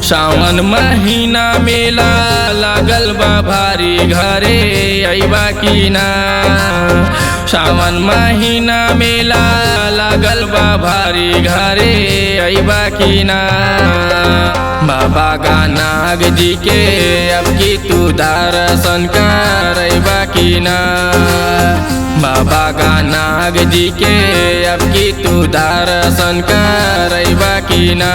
सावन महीना मेला लागल बा भारी घरे अइबा की ना। सावन महीना मेला लागल बा भारी घरे अइबा की ना। बाबा नाग जी के अब की तू दर्शन करइबा की ना। बाबा नाग जी के अब की तू दर्शन करइबा की ना।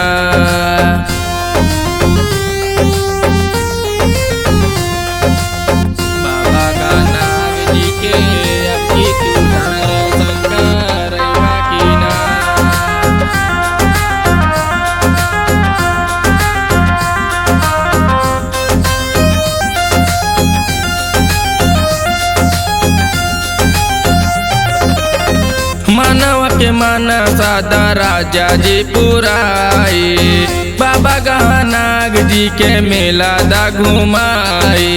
मानव के मानसा राजा जी पुराई। बाबा नाग जी के मेला दा घुमाई।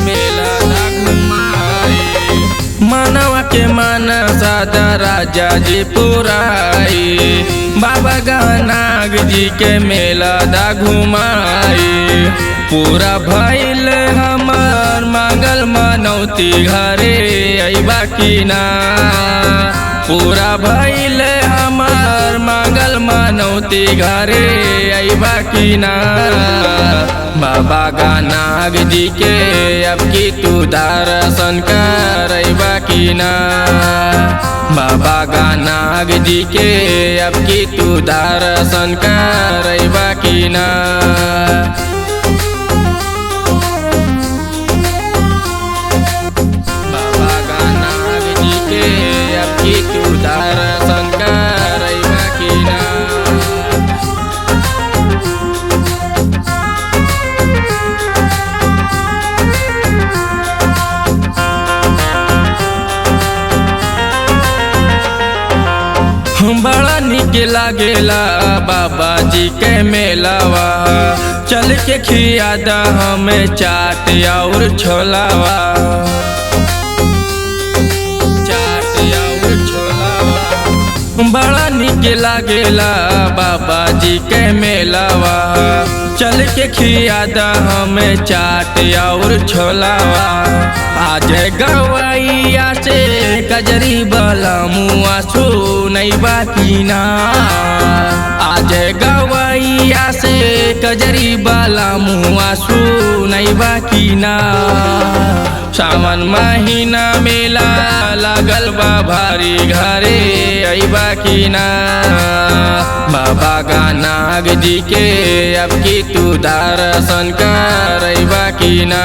मेला दा घुमाई। मानव के मानसा राजा जी पुराई। बाबा नाग जी के मेला दा घुमाई। पूरा भइल हमर मांगल मनौती घरे अइबा की ना। पूरा भइल हमर मांगल मनौती घरे अइबा की ना। बाबा नाग जी के अब की तू दर्शन करइबा की ना। बाबा नाग जी के अब की तू दर्शन करइबा की ना। बड़ा निक लागेला बाबा जी के मेलावा। चल के खियादा हमें चाट और छोलावा। चाट और छोलावा बड़ा निक लागेला बाबा जी के मेलावा। चल के खियादा हमें चाट और छोलावा। आज गवैया से कजरी वाला मुआ सुनइबा की ना। आज गवैया से कजरी वाला मुआ सुनइबा की ना। सावन महीना मेला लागल बा भारी घरे अइबा की ना। बाबा नाग जी के अब की तू दर्शन करइबा की ना।